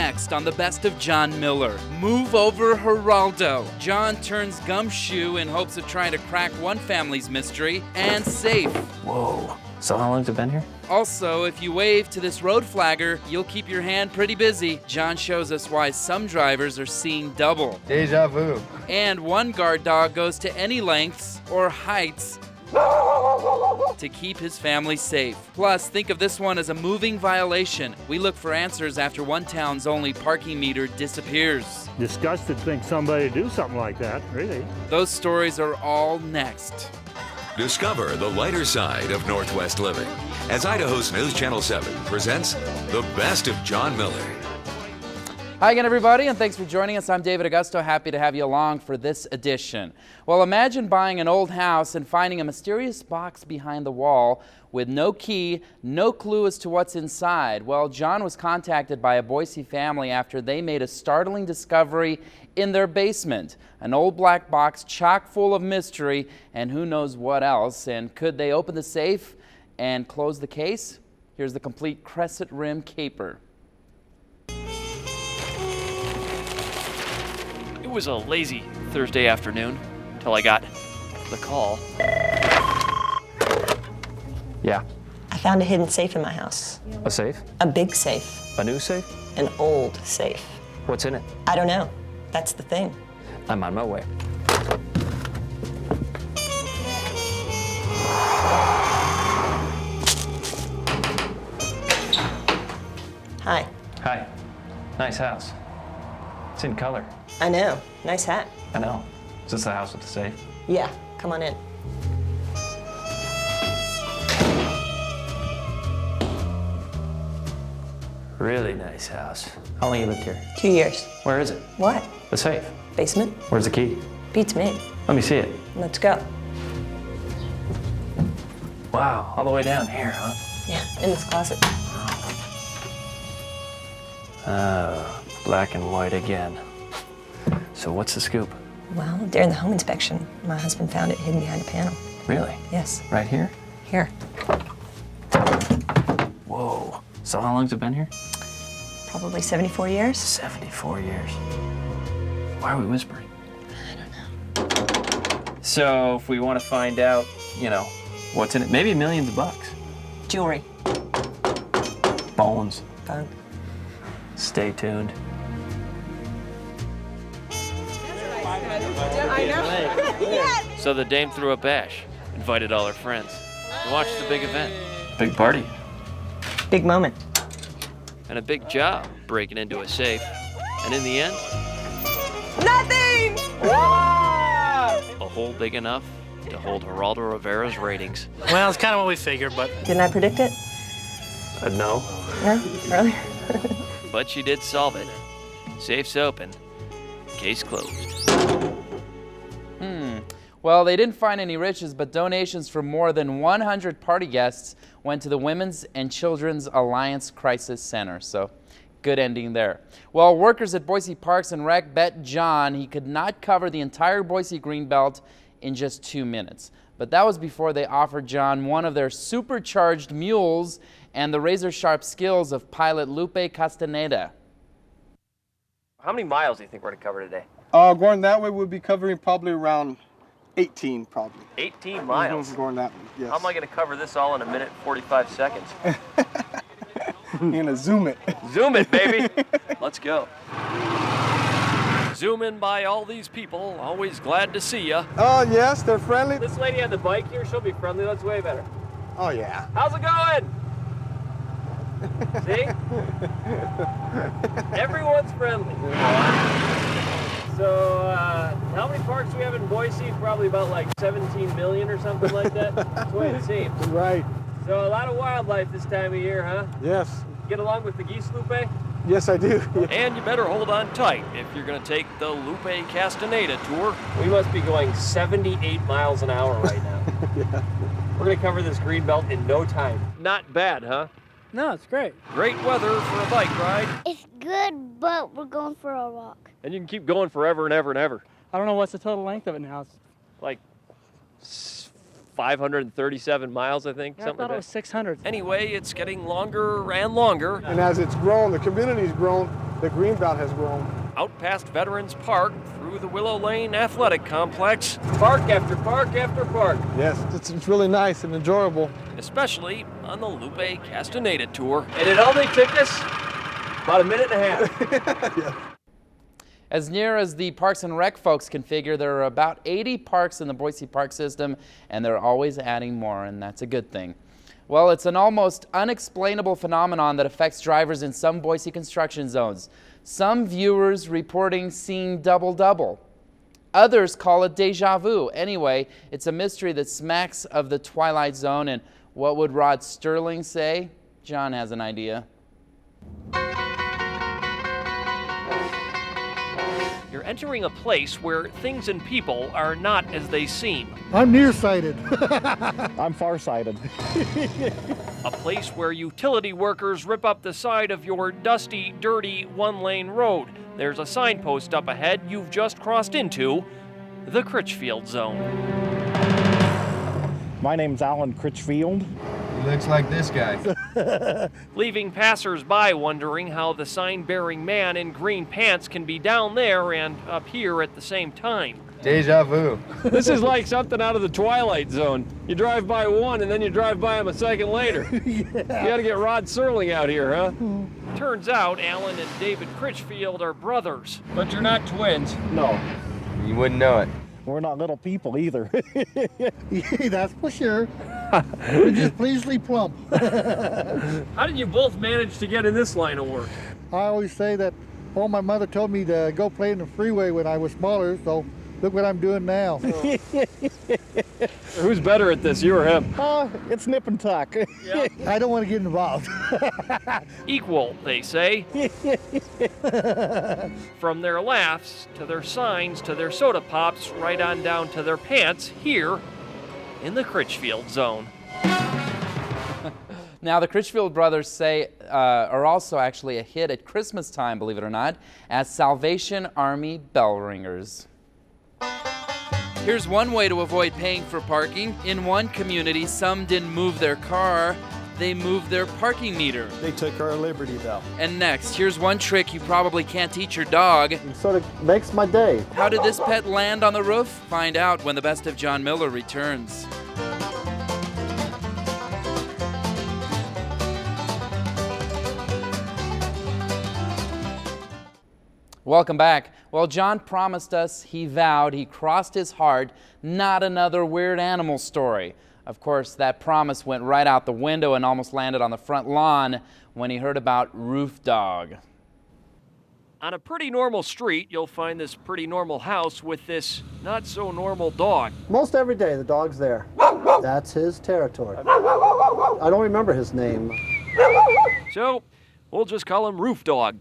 next on the Best of John Miller. Move over, Geraldo. John turns gumshoe in hopes of trying to crack one family's mystery, and safe. Whoa. So how long has it been here? Also, if you wave to this road flagger, you'll keep your hand pretty busy. John shows us why some drivers are seeing double. Deja vu. And one guard dog goes to any lengths or heights to keep his family safe. Plus, think of this one as a moving violation. We look for answers after one town's only parking meter disappears. Disgusted to think somebody would do something like that, really. Those stories are all next. Discover the lighter side of Northwest living as Idaho's News Channel 7 presents the Best of John Miller. Hi again, everybody, and thanks for joining us. I'm David Augusto, happy to have you along for this edition. Well, imagine buying an old house and finding a mysterious box behind the wall with no key, no clue as to what's inside. Well, John was contacted by a Boise family after they made a startling discovery in their basement. An old black box chock full of mystery and who knows what else. And could they open the safe and close the case? Here's the complete crescent rim caper. It was a lazy Thursday afternoon until I got the call. Yeah. I found a hidden safe in my house. A safe? A big safe. A new safe? An old safe. What's in it? I don't know. That's the thing. I'm on my way. Hi. Hi. Nice house. It's in color. I know. Nice hat. I know. Is this the house with the safe? Yeah, come on in. Really nice house. How long you lived here? 2 years. Where is it? What? The safe. Basement? Where's the key? Beats me. Let me see it. Let's go. Wow, all the way down here, huh? Yeah, in this closet. Oh, black and white again. So what's the scoop? Well, during the home inspection, my husband found it hidden behind a panel. Really? Yes. Right here? Here. Whoa. So how long's it been here? Probably 74 years. 74 years. Why are we whispering? I don't know. So if we want to find out, you know, what's in it, maybe millions of bucks. Jewelry. Bones. Phone. Stay tuned. So the dame threw a bash, invited all her friends, and watched the big event. Big party. Big moment. And a big job breaking into a safe. And in the end, Nothing! a hole big enough to hold Geraldo Rivera's ratings. Well, it's kind of what we figured, but Didn't I predict it? No. No? Really? But she did solve it. Safe's open. Case closed. Well, they didn't find any riches, but donations from more than 100 party guests went to the Women's and Children's Alliance Crisis Center. So, good ending there. Well, workers at Boise Parks and Rec bet John he could not cover the entire Boise Greenbelt in just 2 minutes. But that was before they offered John one of their supercharged mules and the razor-sharp skills of pilot Lupe Castaneda. How many miles do you think we're going to cover today? Going that way, we'll be covering probably around 18, probably. 18 miles? Going that way, yes. How am I going to cover this all in a minute and 45 seconds? You're going to zoom it. Zoom it, baby. Let's go. Zoom in by all these people. Always glad to see ya. Oh, yes, they're friendly. This lady on the bike here, she'll be friendly. That's way better. Oh, yeah. How's it going? See? Everyone's friendly. So, how many parks do we have in Boise? Probably about like 17 million or something like that. That's the way it seems. Right. So, a lot of wildlife this time of year, huh? Yes. Get along with the geese, Lupe? Yes, I do. And you better hold on tight if you're going to take the Lupe Castaneda tour. We must be going 78 miles an hour right now. Yeah. We're going to cover this green belt in no time. Not bad, huh? no, it's great. Great weather for a bike ride. It's good, but we're going for a walk. And you can keep going forever and ever and ever. I don't know what's the total length of it now. Like 537 miles, I think. Yeah, I something thought it like was that. 600. Anyway, it's getting longer and longer. And as it's grown, the community's grown, the green belt has grown. Out past Veterans Park, through the Willow Lane Athletic Complex, park after park after park. Yes, it's really nice and enjoyable. Especially on the Lupe Castaneda tour. And it only took us about a minute and a half. Yeah. As near as the Parks and Rec folks can figure, there are about 80 parks in the Boise Park system, and they're always adding more, and that's a good thing. Well, it's an almost unexplainable phenomenon that affects drivers in some Boise construction zones. Some viewers reporting seeing double-double. Others call it deja vu. Anyway, it's a mystery that smacks of the Twilight Zone, and what would Rod Sterling say? John has an idea. You're entering a place where things and people are not as they seem. I'm nearsighted. I'm farsighted. A place where utility workers rip up the side of your dusty, dirty, one-lane road. There's a signpost up ahead you've just crossed into the Critchfield Zone. My name's Alan Critchfield. He looks like this guy. Leaving passers-by wondering how the sign-bearing man in green pants can be down there and up here at the same time. Deja vu. This is like something out of the Twilight Zone. You drive by one and then you drive by him a second later. You gotta get Rod Serling out here, huh? Turns out Alan and David Critchfield are brothers. But you're not twins. No, You wouldn't know it. we're not little people either. That's for sure. We're just pleasantly plump. How did you both manage to get in this line of work? I always say that, well, my mother told me to go play in the freeway when I was smaller, so look what I'm doing now. Who's better at this, you or him? It's nip and tuck. I don't want to get involved. Equal, they say. From their laughs, to their signs, to their soda pops, right on down to their pants, here in the Critchfield Zone. Now, the Critchfield brothers say are also actually a hit at Christmas time, believe it or not, as Salvation Army bell ringers. Here's one way to avoid paying for parking. In one community, some didn't move their car, they moved their parking meter. They took our Liberty Bell. And next, here's one trick you probably can't teach your dog. It sort of makes my day. How did this pet land on the roof? Find out when the Best of John Miller returns. Welcome back. Well, John promised us, he vowed, he crossed his heart, not another weird animal story. Of course, that promise went right out the window and almost landed on the front lawn when he heard about Roof Dog. On a pretty normal street, you'll find this pretty normal house with this not-so-normal dog. Most every day, the dog's there. That's his territory. I don't remember his name. So, we'll just call him Roof Dog.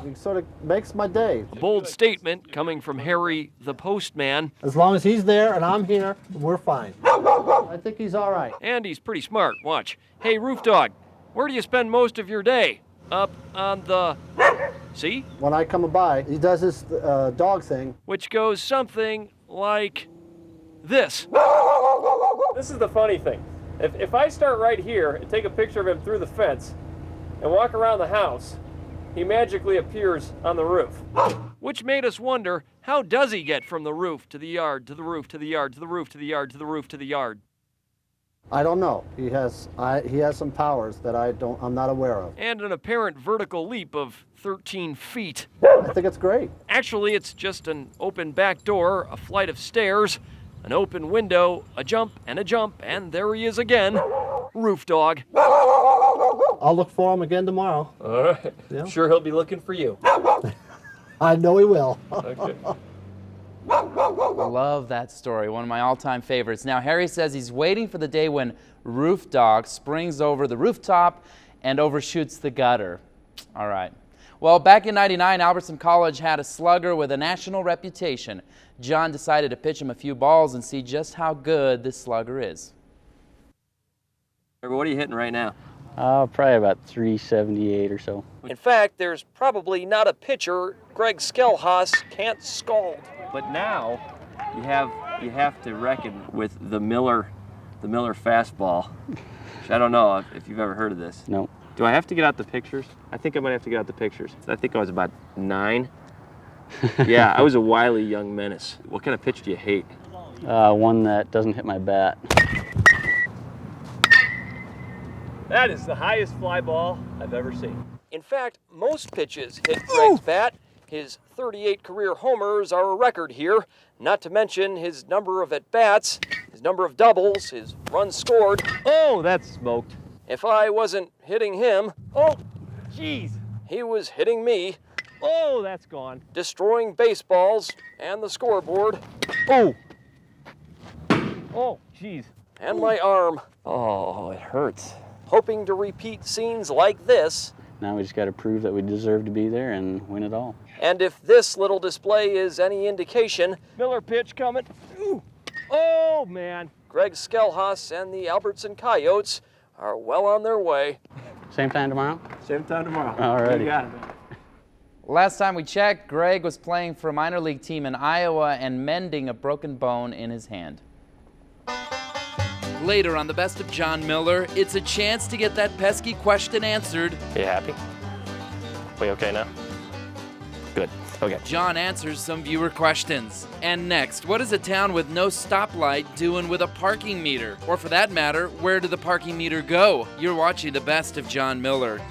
He sort of makes my day. A bold statement coming from Harry the postman. As long as he's there and I'm here, we're fine. I think he's all right. And he's pretty smart. Watch. Hey, Roof Dog, where do you spend most of your day? Up on the... See? When I come by, he does his dog thing. Which goes something like this. This is the funny thing. If I start right here and take a picture of him through the fence and walk around the house, he magically appears on the roof. Which made us wonder, how does he get from the roof to the yard, to the roof, to the yard, to the roof, to the yard, to the roof, to the yard? I don't know. He has some powers that I'm not aware of. And an apparent vertical leap of 13 feet. I think it's great. Actually, it's just an open back door, a flight of stairs, an open window, a jump, and there he is again. Roof Dog. I'll look for him again tomorrow. All right. Yeah. I'm sure he'll be looking for you. I know he will. Okay. I love that story, one of my all-time favorites. Now, Harry says he's waiting for the day when Roof Dog springs over the rooftop and overshoots the gutter. All right. Well, back in '99, Albertson College had a slugger with a national reputation. John decided to pitch him a few balls and see just how good this slugger is. What are you hitting right now? Probably about 378 or so. In fact, there's probably not a pitcher Greg Skelhaas can't scald. But now you have to reckon with the Miller fastball. Which I don't know if you've ever heard of this. No. Do I have to get out the pictures? I think I might have to get out the pictures. I think I was about 9. Yeah, I was a wily young menace. What kind of pitch do you hate? One that doesn't hit my bat. That is the highest fly ball I've ever seen. In fact, most pitches hit Greg's bat. His 38 career homers are a record here, not to mention his number of at-bats, his number of doubles, his runs scored. Oh, that's smoked. If I wasn't hitting him, oh, jeez, he was hitting me. Oh, that's gone. Destroying baseballs and the scoreboard. Oh. Oh, jeez. And my arm. Oh, it hurts. Hoping to repeat scenes like this. Now we just got to prove that we deserve to be there and win it all. And if this little display is any indication, Miller pitch coming. Ooh. Oh, man. Greg Skelhaus and the Albertson Coyotes are well on their way. Same time tomorrow? Same time tomorrow. Alrighty. You got it. Last time we checked, Greg was playing for a minor league team in Iowa and mending a broken bone in his hand. Later on the Best of John Miller, it's a chance to get that pesky question answered. Are you happy? We okay now? Good. Okay. John answers some viewer questions. And next, what is a town with no stoplight doing with a parking meter? Or for that matter, where did the parking meter go? You're watching the Best of John Miller.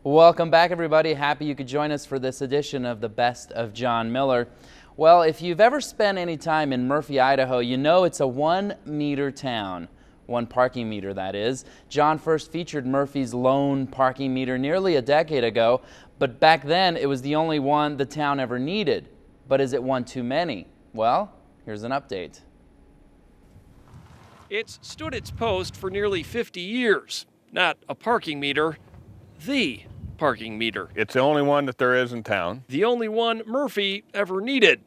Welcome back, everybody. Happy you could join us for this edition of the Best of John Miller. Well, if you've ever spent any time in Murphy, Idaho, you know it's a 1-meter town. 1 parking meter, that is. John first featured Murphy's lone parking meter nearly a decade ago, but back then it was the only one the town ever needed. But is it one too many? Well, here's an update. It's stood its post for nearly 50 years. Not a parking meter, the parking meter. It's the only one that there is in town. The only one Murphy ever needed.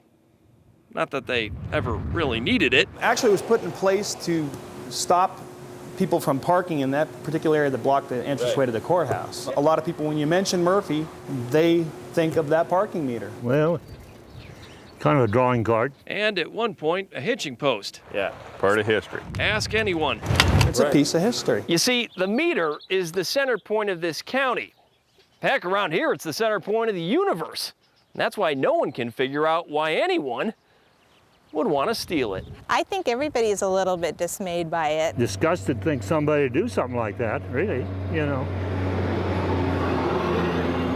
Not that they ever really needed it. Actually, it was put in place to stop people from parking in that particular area that blocked the entranceway to the courthouse. A lot of people, when you mention Murphy, they think of that parking meter. Well, kind of a drawing card. And at one point, a hitching post. Yeah, part of history. Ask anyone. It's a piece of history. You see, the meter is the center point of this county. Heck, around here, it's the center point of the universe. And that's why no one can figure out why anyone would want to steal it. I think everybody's a little bit dismayed by it. Disgusted to think somebody would do something like that, really, you know.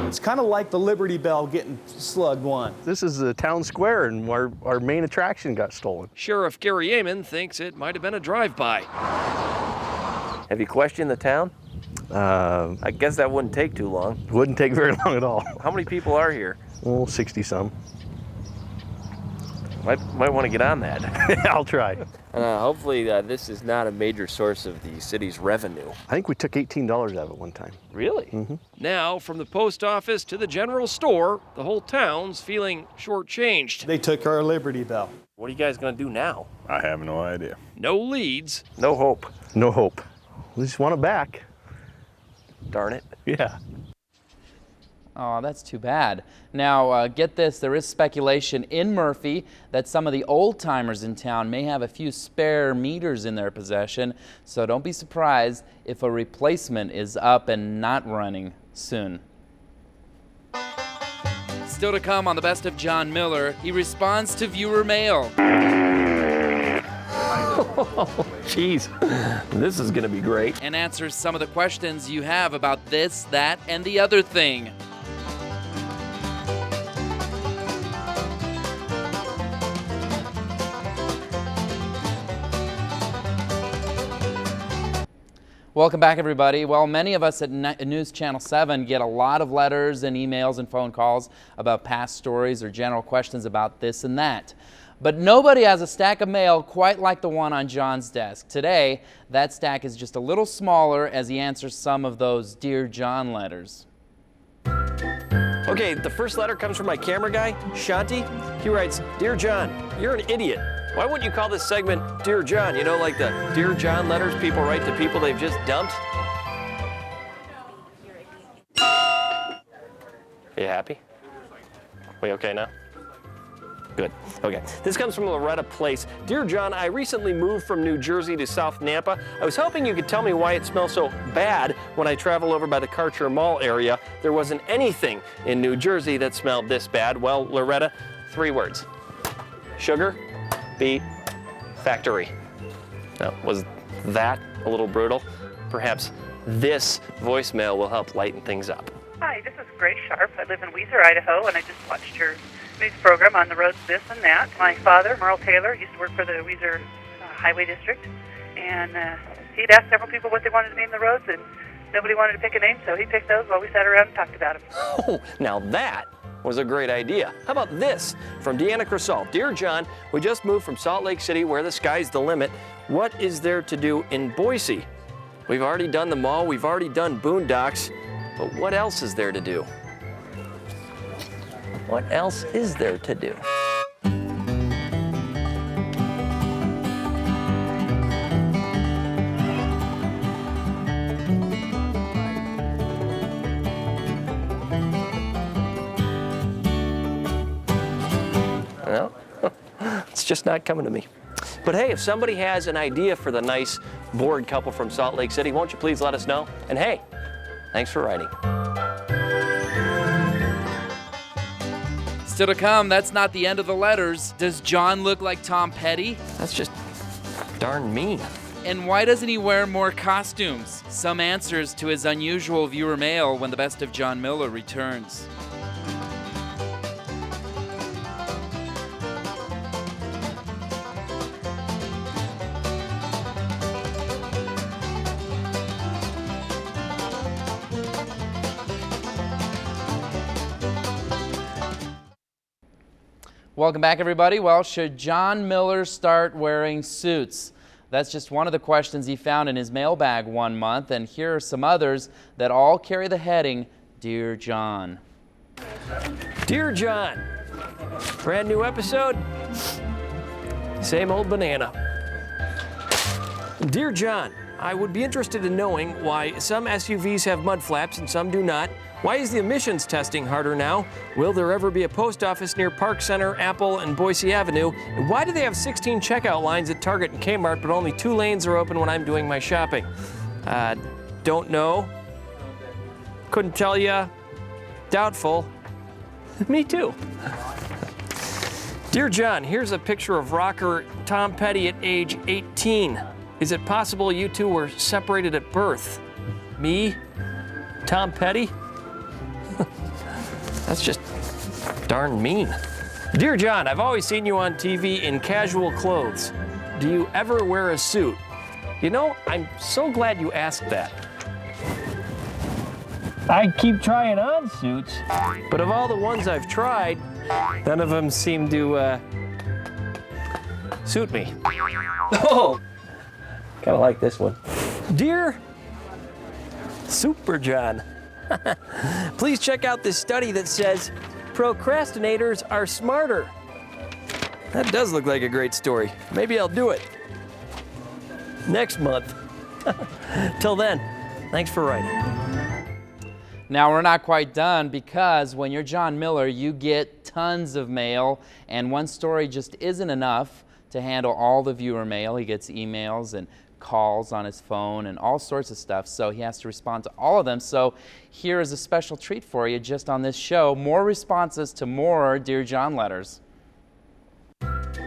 It's kind of like the Liberty Bell getting slugged one. This is the town square, and our main attraction got stolen. Sheriff Gary Amon thinks it might have been a drive-by. Have you questioned the town? I guess that wouldn't take too long. Wouldn't take very long at all. How many people are here? Oh, 60-some. Might want to get on that. I'll try. Hopefully this is not a major source of the city's revenue. I think we took $18 out of it one time. Really? Mm-hmm. Now, from the post office to the general store, the whole town's feeling shortchanged. They took our Liberty Bell. What are you guys going to do now? I have no idea. No leads. No hope. No hope. We just want it back. Darn it. Yeah. Oh, that's too bad. Now, get this, there is speculation in Murphy that some of the old-timers in town may have a few spare meters in their possession, so don't be surprised if a replacement is up and not running soon. Still to come on the Best of John Miller, he responds to viewer mail. Jeez, this is going to be great. And answers some of the questions you have about this, that, and the other thing. Welcome back, everybody. Well, many of us at News Channel 7 get a lot of letters and emails and phone calls about past stories or general questions about this and that. But nobody has a stack of mail quite like the one on John's desk. Today, that stack is just a little smaller as he answers some of those Dear John letters. Okay, the first letter comes from my camera guy, Shanti. He writes, Dear John, you're an idiot. Why wouldn't you call this segment Dear John? You know, like the Dear John letters people write to people they've just dumped? Are you happy? We okay now? Good. Okay. This comes from Loretta Place. Dear John, I recently moved from New Jersey to South Nampa. I was hoping you could tell me why it smells so bad when I travel over by the Karcher Mall area. There wasn't anything in New Jersey that smelled this bad. Well, Loretta, 3 words. Sugar, beet, factory. Now, was that a little brutal? Perhaps this voicemail will help lighten things up. Hi, this is Grace Sharp. I live in Weiser, Idaho, and I just watched your news program on the roads, this and that. My father, Merle Taylor, used to work for the Weiser Highway District, and he'd asked several people what they wanted to name the roads, and nobody wanted to pick a name, so he picked those while we sat around and talked about them. Oh, now that was a great idea. How about this from Deanna Crisall? Dear John, we just moved from Salt Lake City where the sky's the limit. What is there to do in Boise? We've already done the mall, we've already done boondocks, but what else is there to do? What else is there to do? Well, it's just not coming to me. But hey, if somebody has an idea for the nice bored couple from Salt Lake City, won't you please let us know? And hey, thanks for writing. Still to come, that's not the end of the letters. Does John look like Tom Petty? That's just darn mean. And why doesn't he wear more costumes? Some answers to his unusual viewer mail when the Best of John Miller returns. Welcome back, everybody. Well, should John Miller start wearing suits? That's just one of the questions he found in his mailbag one month, and here are some others that all carry the heading, Dear John. Dear John, brand new episode, same old banana. Dear John, I would be interested in knowing why some SUVs have mud flaps and some do not. Why is the emissions testing harder now? Will there ever be a post office near Park Center, Apple, and Boise Avenue? And why do they have 16 checkout lines at Target and Kmart, but only 2 lanes are open when I'm doing my shopping? Don't know. Couldn't tell ya. Doubtful. Me too. Dear John, here's a picture of rocker Tom Petty at age 18. Is it possible you two were separated at birth? Me? Tom Petty? That's just darn mean. Dear John, I've always seen you on TV in casual clothes. Do you ever wear a suit? You know, I'm so glad you asked that. I keep trying on suits, but of all the ones I've tried, none of them seem to suit me. Oh, kind of like this one. Dear Super John, please check out this study that says procrastinators are smarter. That does look like a great story. Maybe I'll do it next month. Till then, thanks for writing. Now, we're not quite done because when you're John Miller, you get tons of mail, and one story just isn't enough to handle all the viewer mail. He gets emails and calls on his phone and all sorts of stuff, so he has to respond to all of them. So here is a special treat for you just on this show, more responses to more Dear John letters.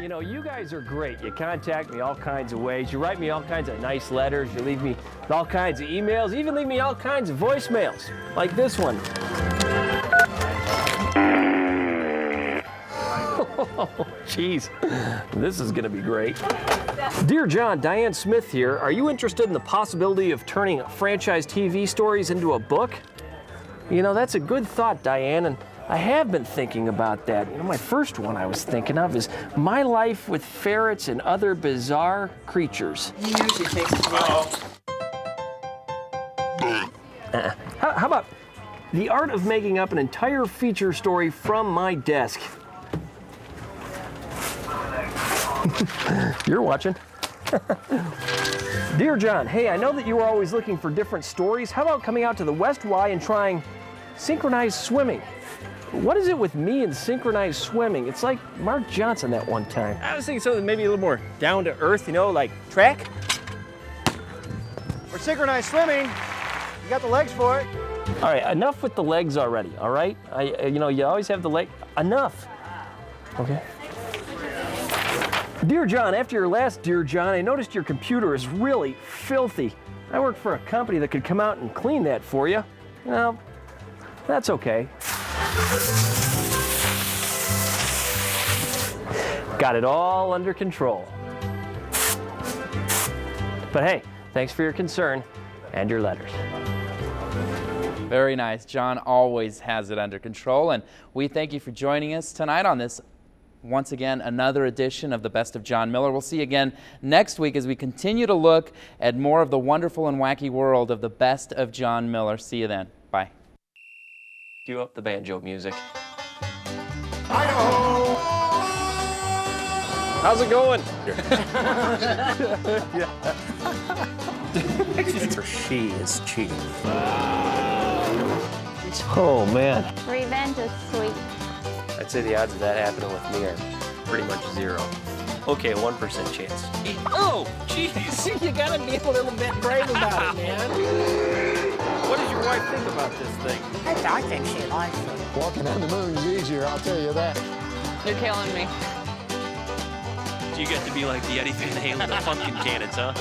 You know, you guys are great. You contact me all kinds of ways. You write me all kinds of nice letters. You leave me all kinds of emails. You even leave me all kinds of voicemails, like this one. Oh, jeez. This is going to be great. Dear John, Diane Smith here. Are you interested in the possibility of turning franchise TV stories into a book? You know, that's a good thought, Diane, and I have been thinking about that. You know, my first one I was thinking of is My Life with Ferrets and Other Bizarre Creatures. He usually takes it well. How about The Art of Making Up an Entire Feature Story from My Desk? You're watching. Dear John, hey, I know that you were always looking for different stories. How about coming out to the West Y and trying synchronized swimming? What is it with me and synchronized swimming? It's like Mark Johnson that one time. I was thinking something maybe a little more down to earth, you know, like track. For synchronized swimming, you got the legs for it. All right, enough with the legs already, all right? You know, you always have the leg. Enough. Okay. Dear John, after your last Dear John, I noticed your computer is really filthy. I work for a company that could come out and clean that for you. Well, that's okay. Got it all under control. But hey, thanks for your concern and your letters. Very nice. John always has it under control, and we thank you for joining us tonight on this, once again, another edition of the Best of John Miller. We'll see you again next week as we continue to look at more of the wonderful and wacky world of the Best of John Miller. See you then. Bye. Cue up the banjo music. Idaho! How's it going? She is cheating. Oh, man. Revenge is sweet. I'd say the odds of that happening with me are pretty much zero. Okay, 1% chance. Oh, jeez. You gotta be a little bit brave about it, man. What does your wife think about this thing? I think she likes it. Walking on the moon is easier, I'll tell you that. You're killing me. You get to be like the Eddie Van Halen of pumpkin cannons, huh?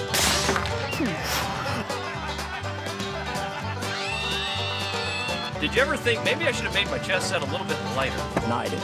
Did you ever think maybe I should have made my chest set a little bit lighter? No, I didn't.